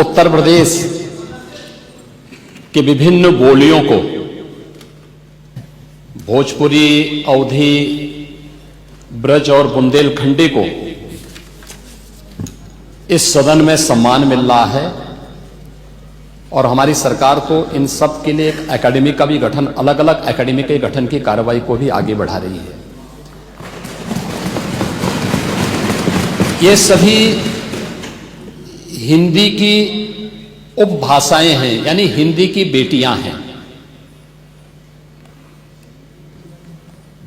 उत्तर प्रदेश के विभिन्न बोलियों को भोजपुरी, अवधी, ब्रज और बुंदेलखंडी को इस सदन में सम्मान मिल रहा है और हमारी सरकार तो इन सब के लिए एक एकेडमी का भी गठन, अलग अलग एकेडमी के गठन की कार्रवाई को भी आगे बढ़ा रही है। ये सभी हिंदी की उपभाषाएं हैं, यानी हिंदी की बेटियां हैं।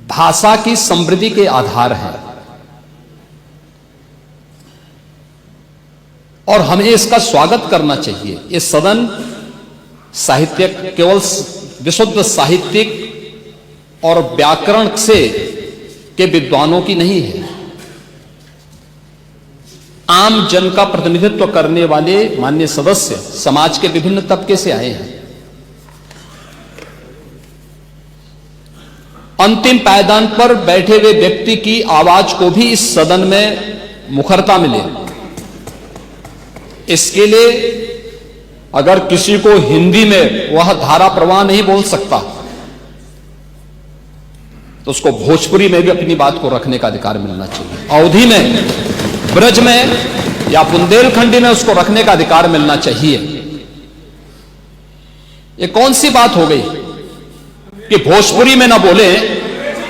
भाषा की समृद्धि के आधार हैं और हमें इसका स्वागत करना चाहिए। ये सदन साहित्यिक, केवल विशुद्ध साहित्यिक और व्याकरण से के विद्वानों की नहीं है, आम जन का प्रतिनिधित्व करने वाले माननीय सदस्य समाज के विभिन्न तबके से आए हैं। अंतिम पायदान पर बैठे हुए व्यक्ति की आवाज को भी इस सदन में मुखरता मिले, इसके लिए अगर किसी को हिंदी में वह धारा प्रवाह नहीं बोल सकता तो उसको भोजपुरी में भी अपनी बात को रखने का अधिकार मिलना चाहिए, अवधी में, ब्रज में या बुंदेलखंडी में उसको रखने का अधिकार मिलना चाहिए। ये कौन सी बात हो गई कि भोजपुरी में ना बोले,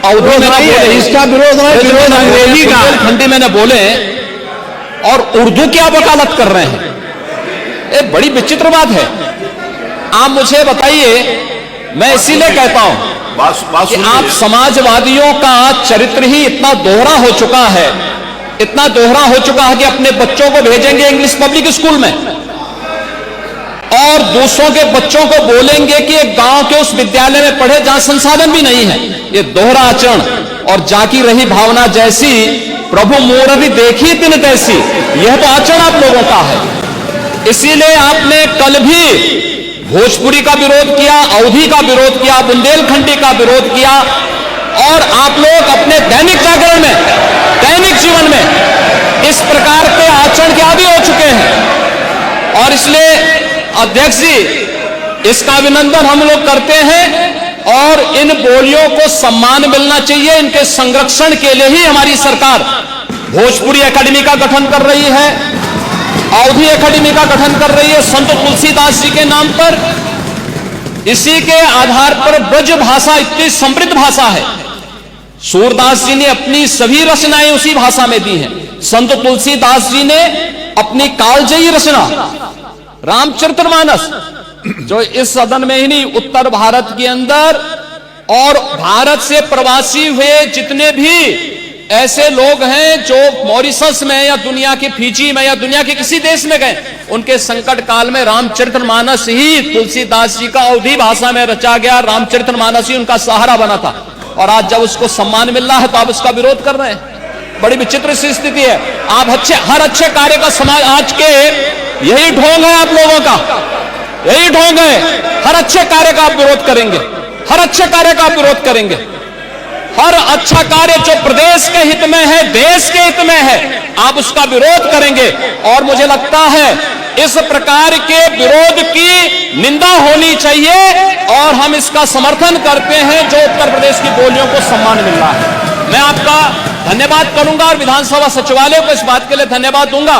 अवधी में ना बोले, इसका विरोध अंग्रेजी का, बुंदेलखंडी में ना बोले और उर्दू की आप वकालत कर रहे हैं। ये बड़ी विचित्र बात है। आप मुझे बताइए, मैं इसीलिए कहता हूं कि आप समाजवादियों का चरित्र ही इतना दोहरा हो चुका है, इतना दोहरा हो चुका है कि अपने बच्चों को भेजेंगे इंग्लिश पब्लिक स्कूल में और दूसरों के बच्चों को बोलेंगे कि एक गांव के उस विद्यालय में पढ़े जहां संसाधन भी नहीं है। ये दोहरा आचरण और जाकी रही भावना जैसी प्रभु मूर्ति देखी तिन तैसी, यह तो आचरण आप लोगों का है। इसीलिए आपने कल भी भोजपुरी का विरोध किया, अवधी का विरोध किया, बुंदेलखंडी का विरोध किया और आप लोग अपने दैनिक जागरण में, दैनिक जीवन में इस प्रकार के आचरण के आदी हो चुके हैं। और इसलिए अध्यक्ष जी, इसका अभिनंदन हम लोग करते हैं और इन बोलियों को सम्मान मिलना चाहिए। इनके संरक्षण के लिए ही हमारी सरकार भोजपुरी एकेडमी का गठन कर रही है, अवधी एकेडमी का गठन कर रही है संत तुलसीदास जी के नाम पर। इसी के आधार पर ब्रज भाषा इतनी समृद्ध भाषा है। सूरदास जी ने अपनी सभी रचनाएं उसी भाषा में दी हैं। संत तुलसीदास जी ने अपनी कालजयी रचना रामचरितमानस, जो इस सदन में ही नहीं, उत्तर भारत के अंदर और भारत से प्रवासी हुए जितने भी ऐसे लोग हैं जो मॉरिशस में या दुनिया के फिजी में या दुनिया के किसी देश में गए, उनके संकट काल में रामचरितमानस ही तुलसीदास जी का अवधी भाषा में रचा गया रामचरितमानस ही उनका सहारा बना था। और आज जब उसको सम्मान मिल रहा है तो आप उसका विरोध कर रहे हैं। बड़ी विचित्र सी स्थिति है। आप हर अच्छे कार्य का समाज, आज के यही ढोंग है आप लोगों का, यही ढोंग है। हर अच्छे कार्य का आप विरोध करेंगे, हर अच्छे कार्य का आप विरोध करेंगे। हर अच्छा कार्य जो प्रदेश के हित में है, देश के हित में है, आप उसका विरोध करेंगे। और मुझे लगता है इस प्रकार के विरोध की निंदा होनी चाहिए और हम इसका समर्थन करते हैं जो उत्तर प्रदेश की बोलियों को सम्मान मिल रहा है। मैं आपका धन्यवाद करूंगा और विधानसभा सचिवालय को इस बात के लिए धन्यवाद दूंगा।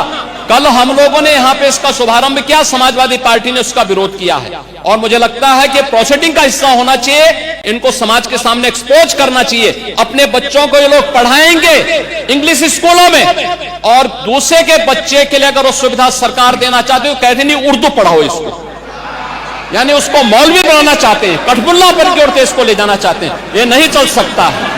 कल हम लोगों ने यहां पे इसका शुभारंभ किया, समाजवादी पार्टी ने उसका विरोध किया है और मुझे लगता है कि प्रोसीडिंग का हिस्सा होना चाहिए। इनको समाज के सामने एक्सपोज करना चाहिए। अपने बच्चों को ये लोग पढ़ाएंगे इंग्लिश स्कूलों में और दूसरे के बच्चे के लिए अगर वो सुविधा सरकार देना चाहते हो, कहते नहीं उर्दू पढ़ाओ इसको, यानी उसको मौलवी बनाना चाहते हैं, कठपुल्ला पर की ओर इसको ले जाना चाहते हैं। ये नहीं चल सकता है।